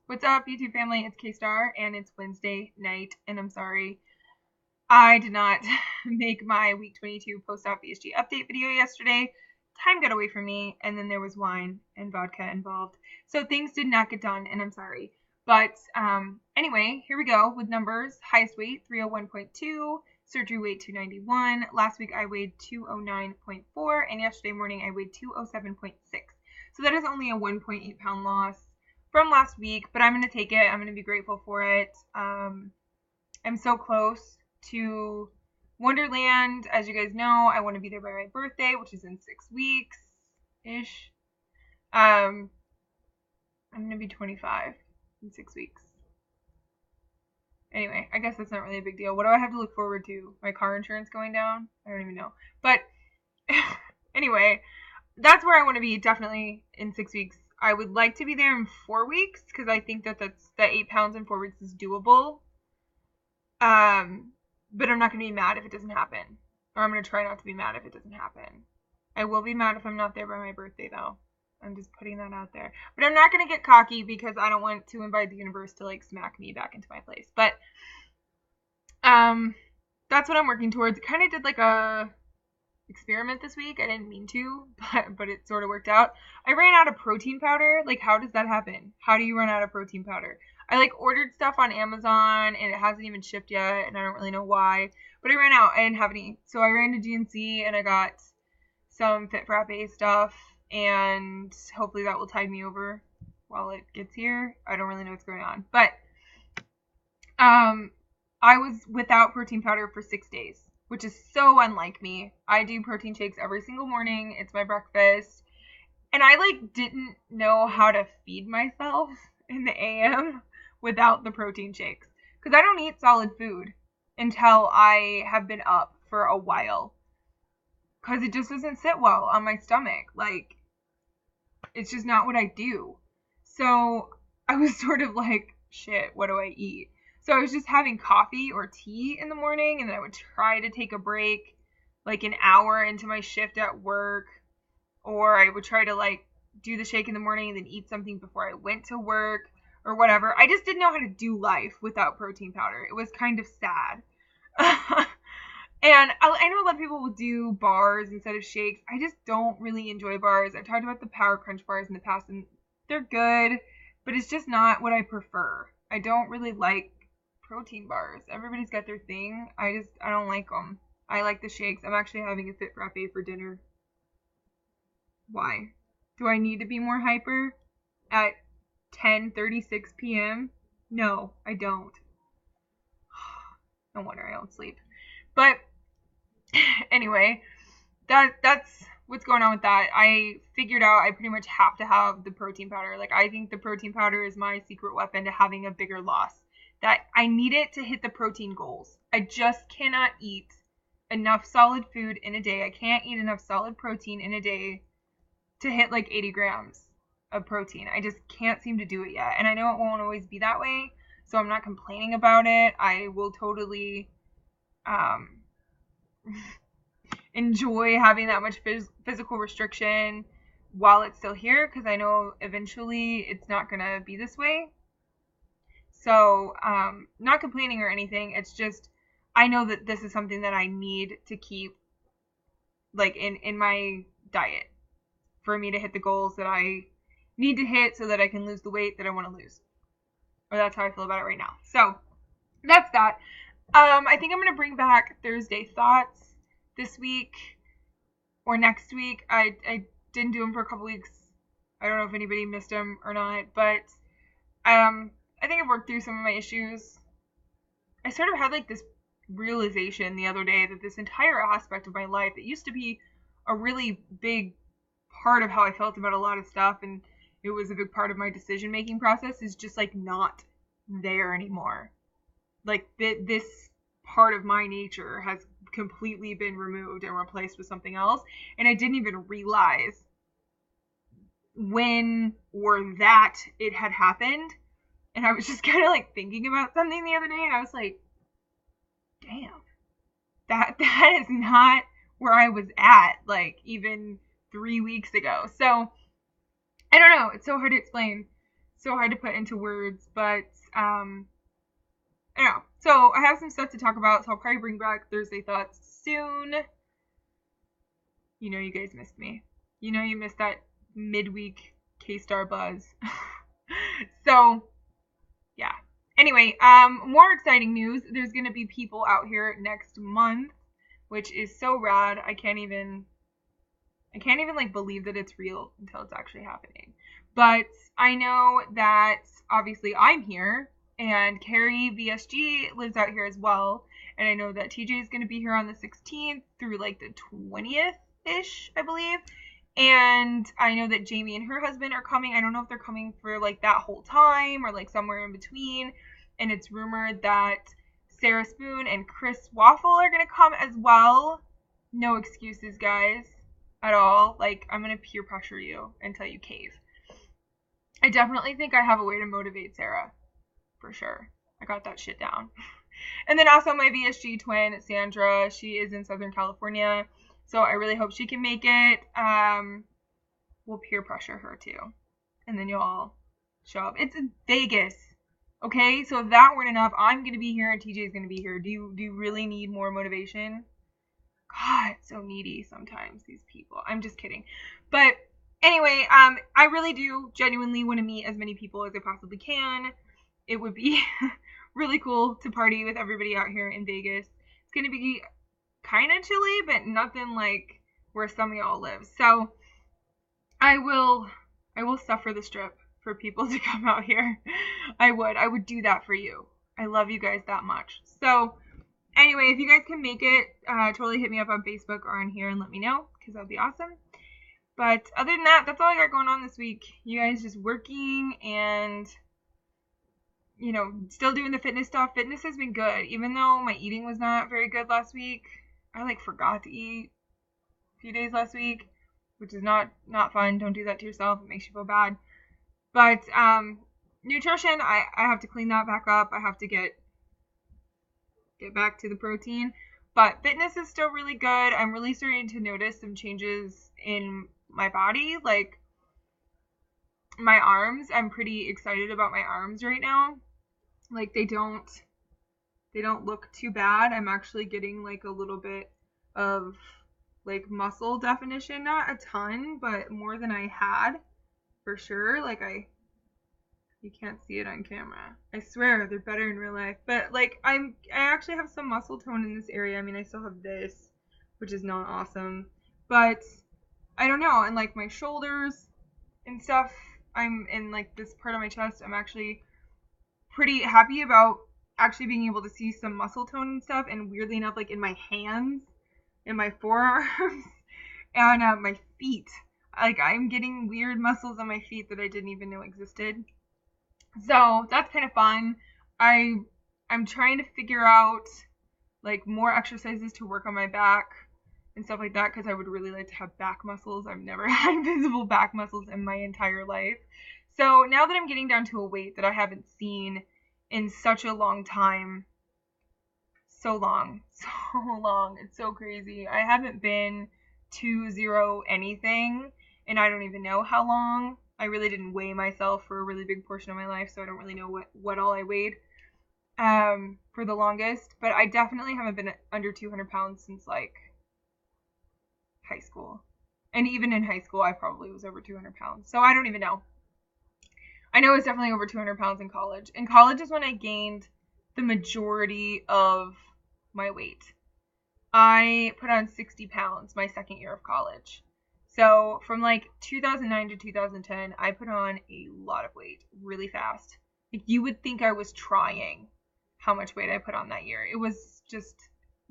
What's up, YouTube family? It's K-Star, and it's Wednesday night, and I'm sorry I did not make my week 22 post-op VSG update video yesterday. Time got away from me, and then there was wine and vodka involved, so things did not get done, and I'm sorry. But anyway, here we go with numbers. Highest weight, 301.2. Surgery weight, 291. Last week I weighed 209.4, and yesterday morning I weighed 207.6. So that is only a 1.8 pound loss from last week, but I'm going to take it. I'm going to be grateful for it. I'm so close to Wonderland. As you guys know, I want to be there by my birthday, which is in 6 weeks-ish. I'm going to be 25 in 6 weeks. Anyway, I guess that's not really a big deal. What do I have to look forward to? My car insurance going down? I don't even know. But anyway, that's where I want to be definitely in 6 weeks. I would like to be there in 4 weeks because I think that 8 pounds in 4 weeks is doable. But I'm not going to be mad if it doesn't happen. Or I'm going to try not to be mad if it doesn't happen. I will be mad if I'm not there by my birthday, though. I'm just putting that out there. But I'm not going to get cocky because I don't want to invite the universe to, smack me back into my place. But that's what I'm working towards. Kind of did, a experiment this week. I didn't mean to, but it sort of worked out. I ran out of protein powder. How does that happen? How do you run out of protein powder? I ordered stuff on Amazon and it hasn't even shipped yet, and I don't really know why. But I ran out. I didn't have any. So I ran to GNC and I got some Fit Frappe stuff, and hopefully that will tide me over while it gets here. I don't really know what's going on. But I was without protein powder for 6 days, which is so unlike me. I do protein shakes every single morning. It's my breakfast. And I didn't know how to feed myself in the AM without the protein shakes. Because I don't eat solid food until I have been up for a while. Because it just doesn't sit well on my stomach. It's just not what I do. So I was sort of shit, what do I eat? So I was just having coffee or tea in the morning, and then I would try to take a break, an hour into my shift at work, or I would try to do the shake in the morning and then eat something before I went to work, or whatever. I just didn't know how to do life without protein powder. It was kind of sad. And I know a lot of people will do bars instead of shakes. I just don't really enjoy bars. I've talked about the Power Crunch bars in the past, and they're good, but it's just not what I prefer. I don't really like protein bars. Everybody's got their thing. I don't like them. I like the shakes. I'm actually having a Fit Frappe for dinner. Why? Do I need to be more hyper at 10:36 p.m.? No, I don't. No wonder I don't sleep. But anyway, that's what's going on with that. I figured out I pretty much have to have the protein powder. I think the protein powder is my secret weapon to having a bigger loss. That I need it to hit the protein goals. I just cannot eat enough solid food in a day. I can't eat enough solid protein in a day to hit 80 grams of protein. I just can't seem to do it yet. And I know it won't always be that way, so I'm not complaining about it. I will totally enjoy having that much physical restriction while it's still here, because I know eventually it's not going to be this way. So, not complaining or anything. It's just, I know that this is something that I need to keep, in my diet for me to hit the goals that I need to hit so that I can lose the weight that I want to lose. Or that's how I feel about it right now. So, that's that. I think I'm going to bring back Thursday Thoughts this week or next week. I didn't do them for a couple weeks. I don't know if anybody missed them or not, but, I think I've worked through some of my issues. I sort of had this realization the other day that this entire aspect of my life that used to be a really big part of how I felt about a lot of stuff, and it was a big part of my decision making process, is just not there anymore. This part of my nature has completely been removed and replaced with something else, and I didn't even realize when or that it had happened. And I was just kind of thinking about something the other day, and I was like, damn, that is not where I was at, even 3 weeks ago. So, I don't know. It's so hard to explain. so hard to put into words, but I don't know. So I have some stuff to talk about, so I'll probably bring back Thursday Thoughts soon. You know you guys missed me. You know you missed that midweek K-Star buzz. So, yeah. Anyway, more exciting news. There's going to be people out here next month, which is so rad. I can't even like believe that it's real until it's actually happening. But I know that obviously I'm here, and Carrie VSG lives out here as well. And I know that TJ is going to be here on the 16th through like the 20th-ish, I believe. And I know that Jamie and her husband are coming. I don't know if they're coming for like that whole time or like somewhere in between. And it's rumored that Sarah Spoon and Chris Waffle are going to come as well. No excuses, guys, at all. Like, I'm going to peer pressure you until you cave. I definitely think I have a way to motivate Sarah. For sure. I got that shit down. And then also my VSG twin, Sandra. She is in Southern California. So I really hope she can make it. We'll peer pressure her too. And then you'll all show up. It's in Vegas. Okay? So if that weren't enough, I'm going to be here and TJ's going to be here. Do you really need more motivation? God, so needy sometimes, these people. I'm just kidding. But anyway, I really do genuinely want to meet as many people as I possibly can. It would be really cool to party with everybody out here in Vegas. It's going to be kind of chilly, but nothing like where some of y'all live. So I will suffer the strip for people to come out here. I would do that for you. I love you guys that much. So anyway, if you guys can make it, totally hit me up on Facebook or on here and let me know, because that would be awesome. But other than that, that's all I got going on this week. You guys just working and, you know, still doing the fitness stuff. Fitness has been good. Even though my eating was not very good last week, I like forgot to eat a few days last week, which is not fun. Don't do that to yourself. It makes you feel bad. But nutrition, I have to clean that back up. I have to get back to the protein. But fitness is still really good. I'm really starting to notice some changes in my body, like my arms. I'm pretty excited about my arms right now. Like they don't look too bad. I'm actually getting like a little bit of like muscle definition, not a ton, but more than I had for sure. Like you can't see it on camera. I swear they're better in real life. But like I actually have some muscle tone in this area. I mean, I still have this, which is not awesome, but I don't know. And like my shoulders and stuff, I'm in like this part of my chest, I'm actually pretty happy about actually being able to see some muscle tone and stuff. And weirdly enough, like in my hands, in my forearms, and my feet, like I'm getting weird muscles on my feet that I didn't even know existed. So that's kind of fun. I'm trying to figure out like more exercises to work on my back and stuff like that, because I would really like to have back muscles. I've never had visible back muscles in my entire life. So now that I'm getting down to a weight that I haven't seen in such a long time, so long, it's so crazy. I haven't been to 0 anything, and I don't even know how long. I really didn't weigh myself for a really big portion of my life, so I don't really know what all I weighed for the longest. But I definitely haven't been under 200 pounds since like high school. And even in high school, I probably was over 200 pounds. So I don't even know. I know I was definitely over 200 pounds in college. In college is when I gained the majority of my weight. I put on 60 pounds my second year of college. So from like 2009 to 2010, I put on a lot of weight really fast. Like you would think I was trying how much weight I put on that year. It was just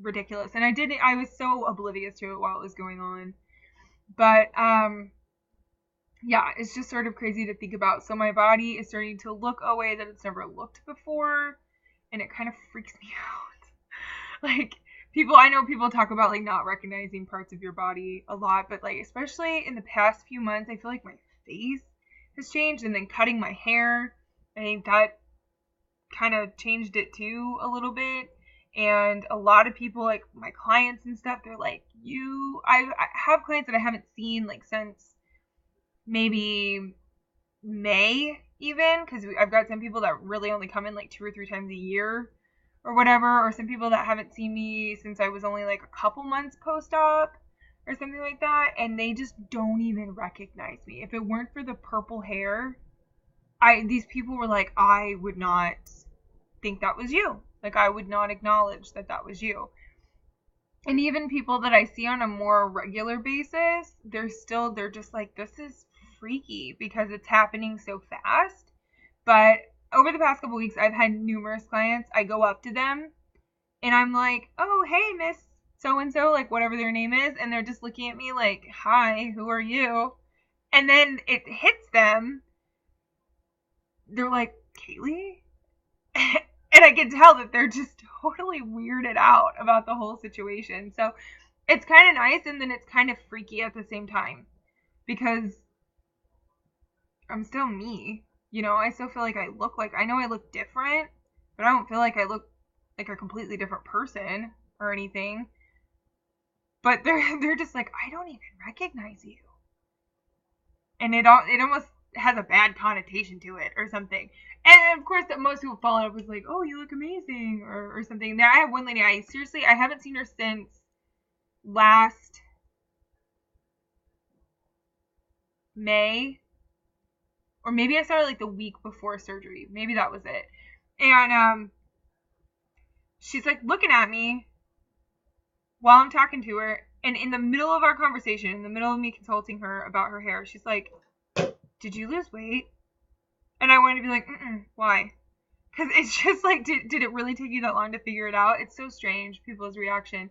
ridiculous. And I was so oblivious to it while it was going on. But yeah, it's just sort of crazy to think about. So my body is starting to look a way that it's never looked before, and it kind of freaks me out. Like I know people talk about like not recognizing parts of your body a lot, but like especially in the past few months, I feel like my face has changed, and then cutting my hair, I think that kind of changed it too a little bit. And a lot of people, like my clients and stuff, they're like, I have clients that I haven't seen like since maybe May, even, because I've got some people that really only come in like 2 or 3 times a year or whatever, or some people that haven't seen me since I was only like a couple months post-op or something like that, and they just don't even recognize me. If it weren't for the purple hair, these people were like, I would not think that was you. Like, I would not acknowledge that that was you. And even people that I see on a more regular basis, they're just like, this is freaky because it's happening so fast. But over the past couple weeks, I've had numerous clients. I go up to them and I'm like, oh, hey, Miss so-and-so, like whatever their name is. And they're just looking at me like, hi, who are you? And then it hits them. They're like, Kaylee? And I can tell that they're just totally weirded out about the whole situation. So it's kind of nice, and then it's kind of freaky at the same time, because I'm still me. You know, I still feel like I know I look different, but I don't feel like I look like a completely different person or anything. But they're just like, I don't even recognize you. And it almost has a bad connotation to it or something. And of course, most people followed up with like, oh, you look amazing, or something. Now, I have one lady, I haven't seen her since last May, or maybe I started like the week before surgery. Maybe that was it. And she's like looking at me while I'm talking to her, and in the middle of our conversation, in the middle of me consulting her about her hair, she's like, did you lose weight? And I wanted to be like, why? Because it's just like, did it really take you that long to figure it out? It's so strange, people's reaction.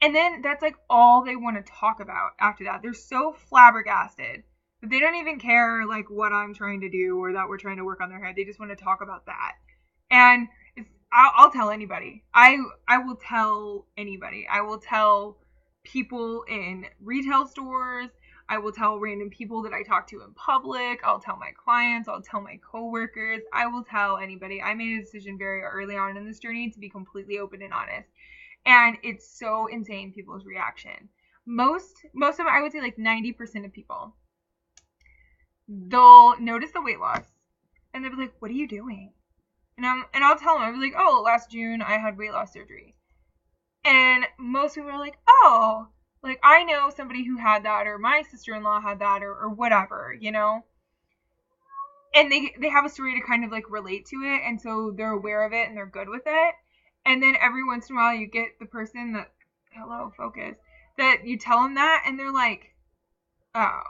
And then that's like all they want to talk about after that. They're so flabbergasted that they don't even care like what I'm trying to do or that we're trying to work on their hair. They just want to talk about that. And I'll tell anybody. I will tell anybody. I will tell people in retail stores. I will tell random people that I talk to in public. I'll tell my clients. I'll tell my coworkers. I will tell anybody. I made a decision very early on in this journey to be completely open and honest. And it's so insane, people's reaction. Most of them, I would say like 90% of people, they'll notice the weight loss and they'll be like, what are you doing? And I'll tell them, I'll be like, oh, last June I had weight loss surgery. And most people are like, oh, like I know somebody who had that, or my sister-in-law had that, or whatever, you know? And they have a story to kind of like relate to it, and so they're aware of it and they're good with it. And then every once in a while you get the person that, hello, focus, that you tell them that and they're like, oh.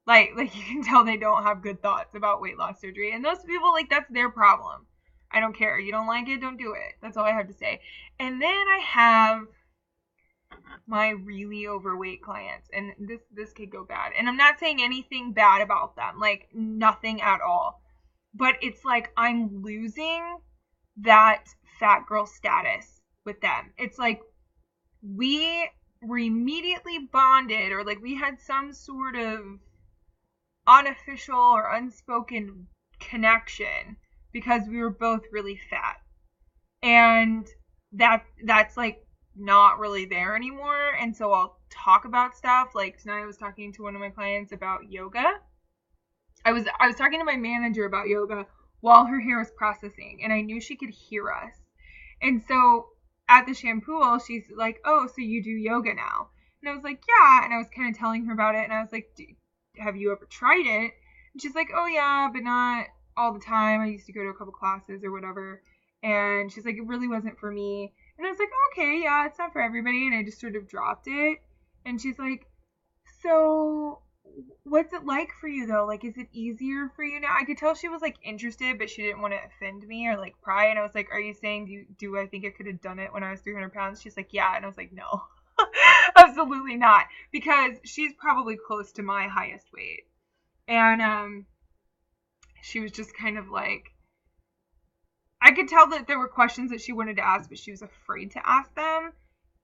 Like you can tell they don't have good thoughts about weight loss surgery. And those people, like, that's their problem. I don't care. You don't like it, don't do it. That's all I have to say. And then I have my really overweight clients, and this could go bad. And I'm not saying anything bad about them, like nothing at all. But it's like I'm losing that fat girl status with them. It's like we were immediately bonded, or like we had some sort of unofficial or unspoken connection because we were both really fat. And that's like not really there anymore. And so I'll talk about stuff. Like tonight I was talking to one of my clients about yoga. I was talking to my manager about yoga while her hair was processing, and I knew she could hear us. And so at the shampoo, she's like, oh, so you do yoga now? And I was like, yeah. And I was kind of telling her about it, and I was like, have you ever tried it? And she's like, oh yeah, but not all the time. I used to go to a couple classes or whatever. And she's like, it really wasn't for me. And I was like, okay, yeah, it's not for everybody. And I just sort of dropped it. And she's like, so what's it like for you though? Like, is it easier for you now? I could tell she was like interested, but she didn't want to offend me or like pry. And I was like, are you saying, do I think I could have done it when I was 300 pounds? She's like, yeah. And I was like, no, absolutely not. Because she's probably close to my highest weight. And she was just kind of like, I could tell that there were questions that she wanted to ask, but she was afraid to ask them.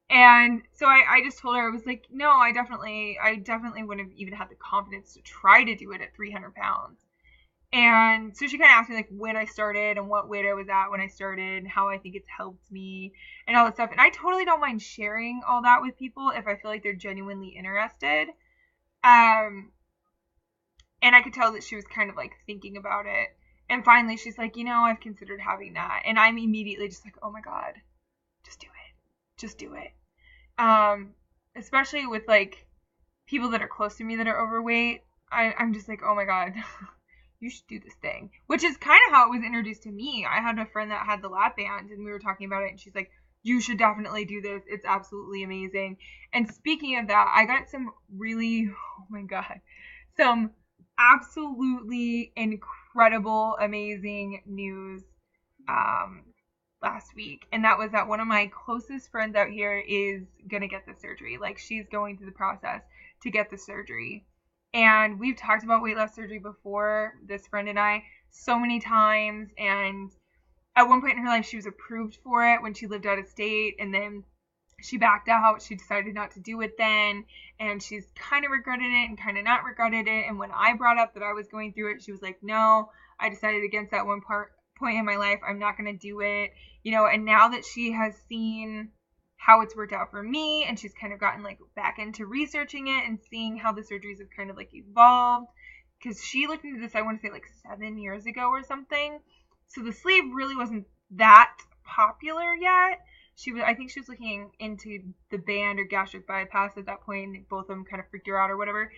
And so I just told her, I was like, no, I definitely wouldn't have even had the confidence to try to do it at 300 pounds. And so she kind of asked me like when I started and what weight I was at when I started and how I think it's helped me and all that stuff. And I totally don't mind sharing all that with people if I feel like they're genuinely interested. And I could tell that she was kind of like thinking about it. And finally she's like, I've considered having that. And I'm immediately just like, oh my God, just do it. Just do it. Especially with like people that are close to me that are overweight. I'm just like, oh my God, you should do this thing. Which is kind of how it was introduced to me. I had a friend that had the lap band and we were talking about it and she's like, you should definitely do this. It's absolutely amazing. And speaking of that, I got some really, oh my God, some absolutely incredible, amazing news last week. And that was that one of my closest friends out here is going to get the surgery. Like, she's going through the process to get the surgery. And we've talked about weight loss surgery before, this friend and I, so many times. And at one point in her life, she was approved for it when she lived out of state. And then she backed out. She decided not to do it then. And she's kind of regretted it and kind of not regretted it. And when I brought up that I was going through it, she was like, no, I decided against that point in my life. I'm not going to do it. And now that she has seen how it's worked out for me and she's kind of gotten like back into researching it and seeing how the surgeries have kind of like evolved, because she looked into this, I want to say like 7 years ago or something. So the sleeve really wasn't that popular yet. I think she was looking into the band or gastric bypass at that point. Both of them kind of freaked her out or whatever.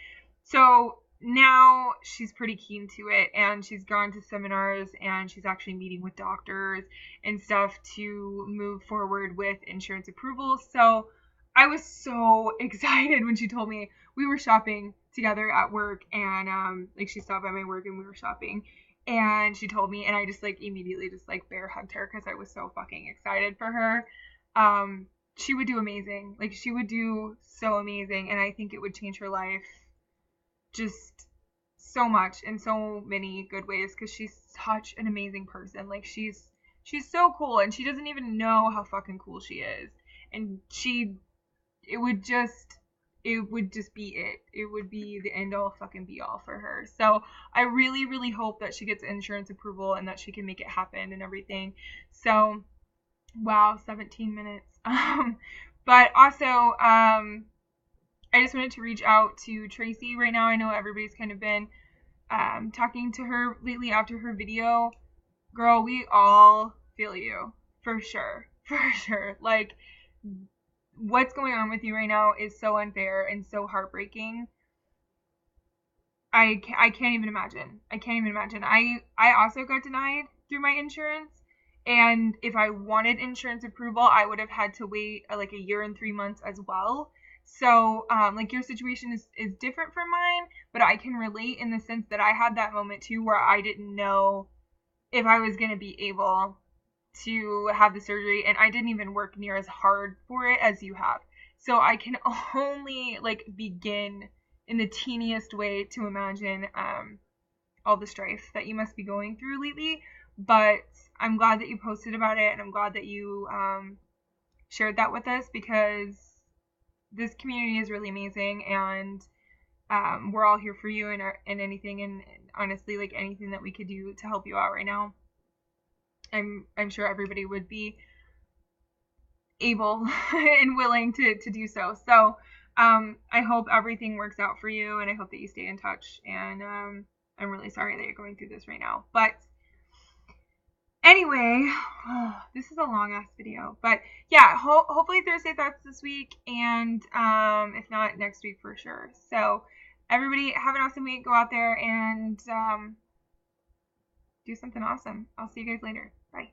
So now she's pretty keen to it, and she's gone to seminars and she's actually meeting with doctors and stuff to move forward with insurance approval. So I was so excited when she told me. We were shopping together at work, and like she stopped by my work and we were shopping, and she told me, and I just like immediately just like bear hugged her because I was so fucking excited for her. She would do amazing. Like, she would do so amazing, and I think it would change her life just so much in so many good ways, because she's such an amazing person. Like, she's so cool, and she doesn't even know how fucking cool she is. And it would just be it. It would be the end all fucking be all for her. So I really, really hope that she gets insurance approval and that she can make it happen and everything. So, wow, 17 minutes. But also, I just wanted to reach out to Tracy right now. I know everybody's kind of been talking to her lately after her video. Girl, we all feel you. For sure. For sure. Like, what's going on with you right now is so unfair and so heartbreaking. I can't even imagine. I can't even imagine. I also got denied through my insurance. And if I wanted insurance approval, I would have had to wait like a year and 3 months as well. So, like, your situation is different from mine, but I can relate in the sense that I had that moment too where I didn't know if I was going to be able to have the surgery, and I didn't even work near as hard for it as you have. So I can only like begin in the teeniest way to imagine all the strife that you must be going through lately. But I'm glad that you posted about it, and I'm glad that you shared that with us, because this community is really amazing, and we're all here for you and anything, and honestly, like, anything that we could do to help you out right now, I'm sure everybody would be able and willing to do so. So I hope everything works out for you, and I hope that you stay in touch. And I'm really sorry that you're going through this right now. But anyway, this is a long ass video. But yeah, hopefully Thursday Thoughts this week, and if not, next week for sure. So everybody have an awesome week. Go out there and do something awesome. I'll see you guys later. Bye.